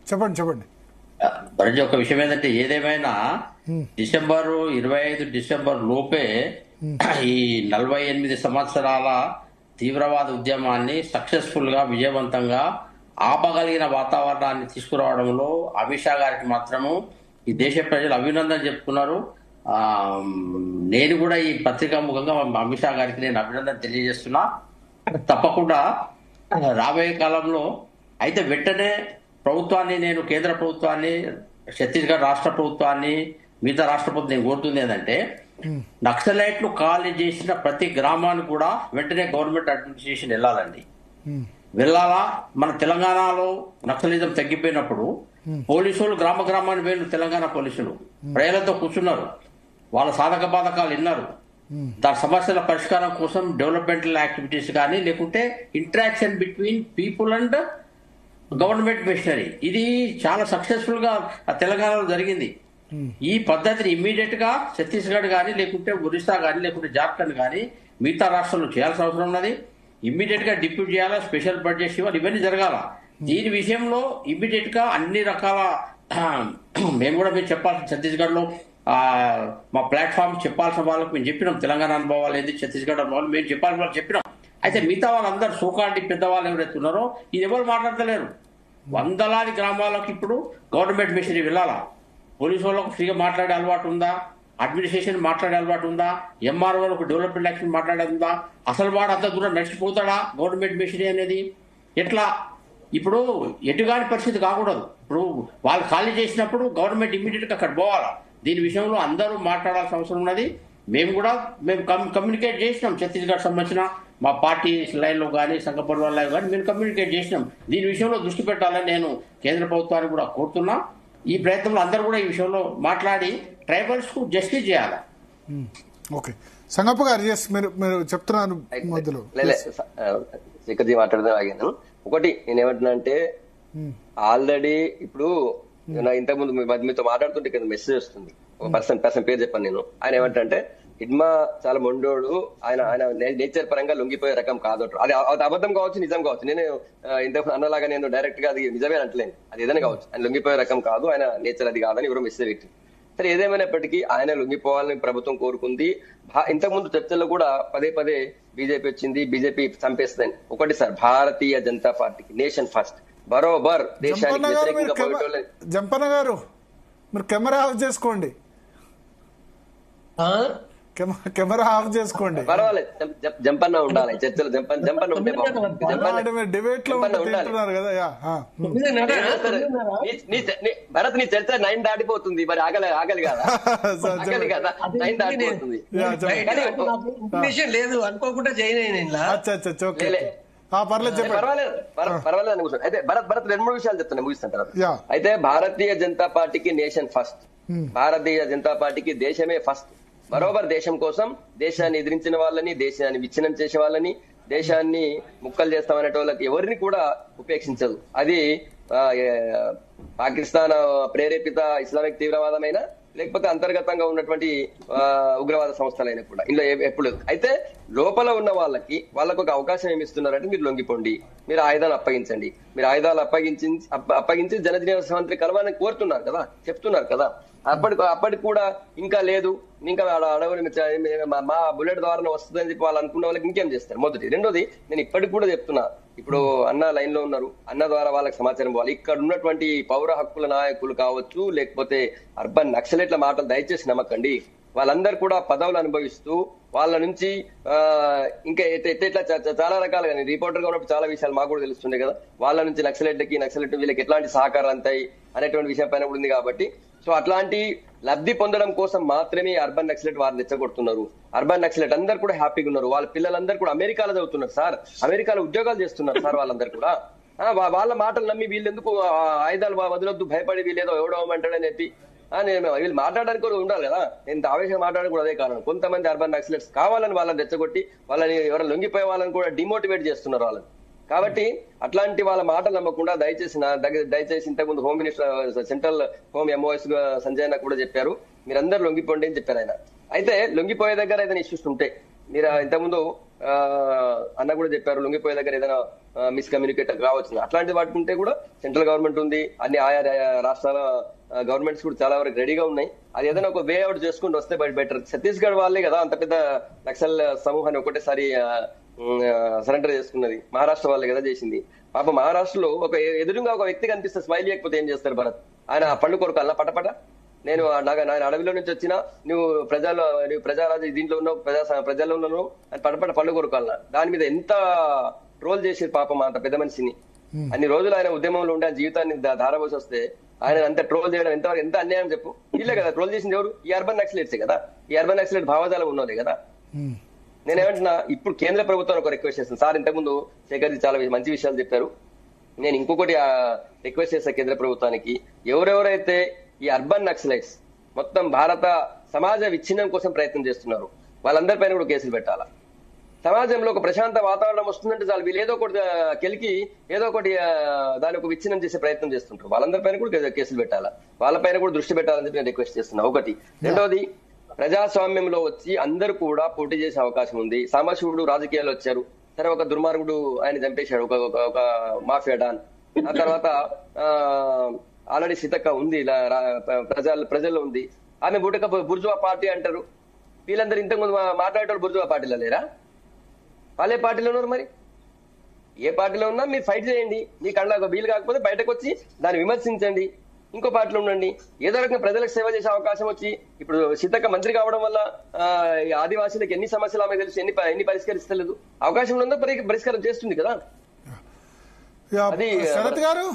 చెప్పండి చెప్పండి. ప్రతి ఒక్క విషయం ఏంటంటే ఏదేమైనా డిసెంబరు 25 డిసెంబర్ లోపే ఈ 48 సంవత్సరాల తీవ్రవాద ఉద్యమాన్ని సక్సెస్ఫుల్ గా విజయవంతంగా ఆపగలిగిన వాతావరణాన్ని తీసుకురావడంలో అమిత్ షా గారికి మాత్రము ఈ దేశ ప్రజలు అభినందన చెప్పుకున్నారు. నేను కూడా ఈ పత్రికా ముఖంగా అమిత్ షా గారికి నేను అభినందన తెలియజేస్తున్నా. తప్పకుండా రాబోయే కాలంలో అయితే వెంటనే ప్రభుత్వాన్ని, నేను కేంద్ర ప్రభుత్వాన్ని, ఛత్తీస్గఢ్ రాష్ట్ర ప్రభుత్వాన్ని, మిగతా రాష్ట్ర ప్రభుత్వం నేను కోరుతుంది ఏంటంటే నక్సలైట్లు ఖాళీ చేసిన ప్రతి గ్రామానికి కూడా వెంటనే గవర్నమెంట్ అడ్మినిస్ట్రేషన్ వెళ్ళాలండి. వెళ్ళాలా? మన తెలంగాణలో నక్సలిజం తగ్గిపోయినప్పుడు పోలీసులు గ్రామ గ్రామాన్ని పోయిన తెలంగాణ పోలీసులు ప్రజలతో కూర్చున్నారు, వాళ్ళ సాధక బాధకాలు విన్నారు, దాని సమస్యల పరిష్కారం కోసం డెవలప్మెంటల్ యాక్టివిటీస్ కానీ లేకుంటే interaction between people and government machinery, ఇది చాలా సక్సెస్ఫుల్ గా తెలంగాణలో జరిగింది. ఈ పద్ధతిని ఇమ్మీడియట్ గా ఛత్తీస్గఢ్ కానీ లేకుంటే ఒరిస్సా కానీ లేకుంటే జార్ఖండ్ కానీ మిగతా రాష్ట్రాల్లో చేయాల్సిన అవసరం ఉన్నది. ఇమ్మీడియట్ గా డిప్యూట్ చేయాలా, స్పెషల్ బడ్జెట్స్ ఇవ్వాలి, ఇవన్నీ జరగాల. దీని విషయంలో ఇమ్మీడియట్ గా అన్ని రకాల మేము కూడా మీరు చెప్పాల్సిన ఛత్తీస్గఢ్ లో మా ప్లాట్ఫామ్ చెప్పాల్సిన వాళ్ళకి మేము చెప్పినాం, తెలంగాణ అనుభవాలు ఏంది, ఛత్తీస్గఢ్ అనుభవాలు మేము చెప్పాల్సిన వాళ్ళు చెప్పినాం. అయితే మిగతా వాళ్ళందరూ సోకాల్డ్ పెద్దవాళ్ళు ఎవరైతే ఉన్నారో ఇది ఎవరు మాట్లాడతలేరు. వందలాది గ్రామాలకు ఇప్పుడు గవర్నమెంట్ మిషనరీ వెళ్ళాలా? పోలీసు వాళ్ళకు ఫ్రీగా మాట్లాడే అలవాటు ఉందా? అడ్మినిస్ట్రేషన్ మాట్లాడే అలవాటు ఉందా? ఎంఆర్ఓలకు డెవలప్మెంట్ యాక్షన్ మాట్లాడేది ఉందా? అసలు వాడు అంత దూరం నడిచిపోతాడా గవర్నమెంట్ మిషనరీ అనేది? ఎట్లా? ఇప్పుడు ఎటుగాని పరిస్థితి కాకూడదు. ఇప్పుడు వాళ్ళు ఖాళీ చేసినప్పుడు గవర్నమెంట్ ఇమ్మీడియట్ గా అక్కడ పోవాలా. దీని విషయంలో అందరూ మాట్లాడాల్సిన అవసరం ఉన్నది. మేము కమ్యూనికేట్ చేసినాం, ఛత్తీస్గఢ్ సంబంధించిన మా పార్టీ లైన్లో కానీ సంఘ పరివార లైన్ కానీ మేము కమ్యూనికేట్ చేసినాం. దీని విషయంలో దృష్టి పెట్టాలని నేను కేంద్ర ప్రభుత్వాన్ని కూడా కోరుతున్నా. ఈ ప్రయత్నంలో అందరూ కూడా ఈ విషయంలో మాట్లాడి ట్రైబల్స్ కు జస్టిస్ చేయాలి. ఓకే, సంగప్ప గారు మీరు చెప్తున్నారు మధ్యలో మాట్లాడదాం. ఒకటి నేనేమంటున్నా అంటే ఆల్రెడీ ఇప్పుడు ఇంతకుముందు మీతో మాట్లాడుతుంటే కింద మెసేజ్ వస్తుంది, ఒక పర్సన్ పేరు చెప్పాను నేను. ఆయన ఏమంటే హిడ్మా చాలా మొండోడు, ఆయన నేచర్ పరంగా లొంగిపోయే రకం కాదు. అది అబద్ధం కావచ్చు, నిజం కావచ్చు. నేను ఇంతకు అన్నలాగా నేను డైరెక్ట్ గా అది నిజమే అంటలేను, అది ఏదైనా కావచ్చు. ఆయన లొంగిపోయే రకం కాదు, ఆయన నేచర్ అది కాదని ఎవరో మెసేజ్ వ్యక్తి. సరే, ఏదేమైనప్పటికీ ఆయన లొంగిపోవాలని ప్రభుత్వం కోరుకుంది. ఇంతకుముందు చర్చల్లో కూడా పదే పదే బీజేపీ వచ్చింది, బీజేపీ చంపేస్తుందని. ఒకటి సార్, భారతీయ జనతా పార్టీకి నేషన్ ఫస్ట్, బరోబర్ దేశానికి వ్యతిరేకంగా పోయేటోళ్ళే. జంపన్న గారు మీరు కెమెరా ఆఫ్ చేసుకోండి, కెమెరా ఆఫ్ చేసుకోండి. పర్వాలేదు, జంపన్న ఉండాలి చర్చలు. జంపన్న ఉంటే డిబేట్ లో ఉంటున్నారు కదా. భరత్, నీ చర్చ 9 దాటిపోతుంది, మరి ఆగలి కదా, ఆగలి కదా, 9 దాటిపోతుంది. లేదు అనుకోకుండా జాయిన్ అయినా పర్వాలేదు కూర్చోండి. అయితే భరత్ 2-3 విషయాలు చెప్తాను, ముగిస్తాను తర్వాత. అయితే భారతీయ జనతా పార్టీకి నేషన్ ఫస్ట్, భారతీయ జనతా పార్టీకి దేశమే ఫస్ట్. బరోబర్ దేశం కోసం, దేశాన్ని ఎదిరించిన వాళ్ళని, దేశాన్ని విచ్ఛిన్నం చేసే వాళ్ళని, దేశాన్ని ముక్కలు చేస్తామనే వాళ్ళకి ఎవరిని కూడా ఉపేక్షించదు. అది పాకిస్తాన్ ప్రేరేపిత ఇస్లామిక్ తీవ్రవాదమైనా లేకపోతే అంతర్గతంగా ఉన్నటువంటి ఉగ్రవాద సంస్థలైనా కూడా ఇందులో ఎప్పుడు. అయితే లోపల ఉన్న వాళ్ళకు ఒక అవకాశం ఏమి ఇస్తున్నారంటే మీరు లొంగిపోండి, మీరు ఆయుధాలు అప్పగించండి. మీరు ఆయుధాలు అప్పగించి జనజీవన మంత్రి కలవాలని కోరుతున్నారు కదా, చెప్తున్నారు కదా. అప్పటికి కూడా ఇంకా లేదు, ఇంకా అడవులు మా బుల్లెట్ ద్వారా వస్తుందని చెప్పి వాళ్ళు అనుకున్న వాళ్ళకి ఇంకేం చేస్తారు. మొదటి. రెండోది, నేను ఇప్పటికి కూడా చెప్తున్నా, ఇప్పుడు అన్న లైన్ లో ఉన్నారు, అన్న ద్వారా వాళ్ళకి సమాచారం పోవాలి. ఇక్కడ ఉన్నటువంటి పౌర హక్కుల నాయకులు కావచ్చు, లేకపోతే అర్బన్ నక్సలైట్ల మాటలు దయచేసి నమ్మకండి. వాళ్ళందరూ కూడా పదవులు అనుభవిస్తూ వాళ్ళ నుంచి ఇంకా ఎట్లా చాలా రకాలుగా, రిపోర్టర్ గా ఉన్నప్పుడు చాలా విషయాలు మాకు కూడా తెలుస్తుండే కదా, వాళ్ళ నుంచి నక్సలైట్ వీళ్ళకి ఎట్లాంటి సహకారం అంతాయి అనేటువంటి విషయం పైన కూడా ఉంది. కాబట్టి సో అట్లాంటి లబ్ధి పొందడం కోసం మాత్రమే అర్బన్ నక్సలైట్ వారిని రెచ్చగొడుతున్నారు. అర్బన్ నక్సలైట్ అందరు కూడా హ్యాపీగా ఉన్నారు. వాళ్ళ పిల్లలందరూ కూడా అమెరికాలో చదువుతున్నారు సార్, అమెరికాలో ఉద్యోగాలు చేస్తున్నారు సార్. వాళ్ళందరూ కూడా వాళ్ళ మాటలు నమ్మి వీళ్ళెందుకు ఆయుధాలు వదలొద్దు, భయపడి వీళ్ళేదో ఎవడమంటాడని చెప్పి వీళ్ళు మాట్లాడడానికి కూడా ఉండాలి కదా. ఎంత ఆవేశంగా మాట్లాడడం కూడా అదే కారణం. కొంతమంది అర్బన్ నక్సలైట్స్ కావాలని వాళ్ళని రెచ్చగొట్టి వాళ్ళని ఎవరైనా లొంగిపోయే వాళ్ళని కూడా డిమోటివేట్ చేస్తున్నారు వాళ్ళని. కాబట్టి అట్లాంటి వాళ్ళ మాటలు నమ్మకుండా దయచేసి ఇంతకుముందు home minister, central home MOs Sanjay అన్న కూడా చెప్పారు, మీరందరూ లొంగిపోండి అని చెప్పారు ఆయన. అయితే లొంగిపోయే దగ్గర ఏదైనా ఇష్యూస్ ఉంటే, మీరు ఇంతకుముందు అన్న కూడా చెప్పారు, లొంగిపోయే దగ్గర ఏదైనా మిస్కమ్యూనికేట్ కావచ్చు. అట్లాంటి వాటికి ఉంటే కూడా సెంట్రల్ గవర్నమెంట్ ఉంది, అన్ని ఆయా రాష్ట్రాల గవర్నమెంట్స్ కూడా చాలా వరకు రెడీగా ఉన్నాయి. అది ఏదైనా ఒక వే అవుట్ చేసుకుంటూ వస్తే బెటర్. ఛత్తీస్గఢ్ వాళ్ళే కదా అంత పెద్ద నక్సల్ సమూహాన్ని ఒకటేసారి సరెండర్ చేసుకున్నది, మహారాష్ట్ర వాళ్ళే కదా చేసింది. పాప మహారాష్ట్రలో ఒక ఎదురుగా ఒక వ్యక్తి కనిపిస్తే స్మైల్ చేయకపోతే ఏం చేస్తారు భరత్? ఆయన పండు కొరకాలనా పటపట? నేను అడవిలో నుంచి వచ్చినా, నువ్వు ప్రజారాజు దీంట్లో ఉన్నావు, ప్రజల్లో ఉన్నావు అని పటపట పండు కొరకాలనా? దాని మీద ఎంత ట్రోల్ చేసేది పాపం అంత పెద్ద మనిషిని. అన్ని రోజులు ఆయన ఉద్యమంలో ఉండే జీవితాన్ని ధారపోసి వస్తే ఆయన అంత ట్రోల్ చేయడం ఎంత అన్యాయం చెప్పు. వీళ్ళే కదా ట్రోల్ చేసింది, ఎవరు? ఈ అర్బన్ నక్సలైట్సే కదా. ఈ అర్బన్ నక్సలైట్ భావజాలం ఉన్నోదే కదా. నేనేమంటున్నా, ఇప్పుడు కేంద్ర ప్రభుత్వం ఒక రిక్వెస్ట్ చేస్తాను సార్. ఇంతకుముందు శేఖర్జీ చాలా మంచి విషయాలు చెప్పారు. నేను ఇంకొకటి రిక్వెస్ట్ చేస్తా కేంద్ర ప్రభుత్వానికి, ఎవరెవరైతే ఈ అర్బన్ నక్సలైట్స్ మొత్తం భారత సమాజ విచ్ఛిన్నం కోసం ప్రయత్నం చేస్తున్నారు వాళ్ళందరిపైన కూడా కేసులు పెట్టాలా. సమాజంలో ఒక ప్రశాంత వాతావరణం వస్తుందంటే చాలు, వీళ్ళు ఏదో ఒకటి కెలికి ఏదో ఒకటి దాని ఒక విచ్ఛిన్నం చేసే ప్రయత్నం చేస్తుంటారు. వాళ్ళందరిపైన కూడా కేసులు పెట్టాలా, వాళ్ళపైన కూడా దృష్టి పెట్టాలని చెప్పి నేను రిక్వెస్ట్ చేస్తున్నా. ఒకటి. రెండోది, ప్రజాస్వామ్యంలో వచ్చి అందరూ కూడా పోటీ చేసే అవకాశం ఉంది. సాంబశివుడు రాజకీయాలు వచ్చారు, సరే ఒక దుర్మార్గుడు ఆయన చంపేశాడు, ఒక మాఫియా డాన్. ఆ తర్వాత ఆల్రెడీ సీతక్క ఉంది, ప్రజల్లో ఉంది, ఆమె బుర్జువా పార్టీ అంటారు. వీళ్ళందరూ ఇంతకుముందు మాట్లాడేటోళ్ళు బుర్జువా పార్టీలో లేరా? వాళ్ళే పార్టీలో ఉన్నారు. మరి ఏ పార్టీలో ఉన్నా మీరు ఫైట్ చేయండి, మీ కళ్ళ వీలు కాకపోతే బయటకు వచ్చి దాన్ని విమర్శించండి, ఇంకో పార్టీలో ఉండండి. ఏదో రకంగా ప్రజలకు సేవ చేసే అవకాశం వచ్చి, ఇప్పుడు సీతక్క మంత్రి కావడం వల్ల ఆదివాసీలకు ఎన్ని సమస్యలు ఆమె తెలుసు, ఎన్ని పరిష్కరిస్తలేదు, అవకాశం ఉందో పరిష్కారం చేస్తుంది కదా. శరత్ గారు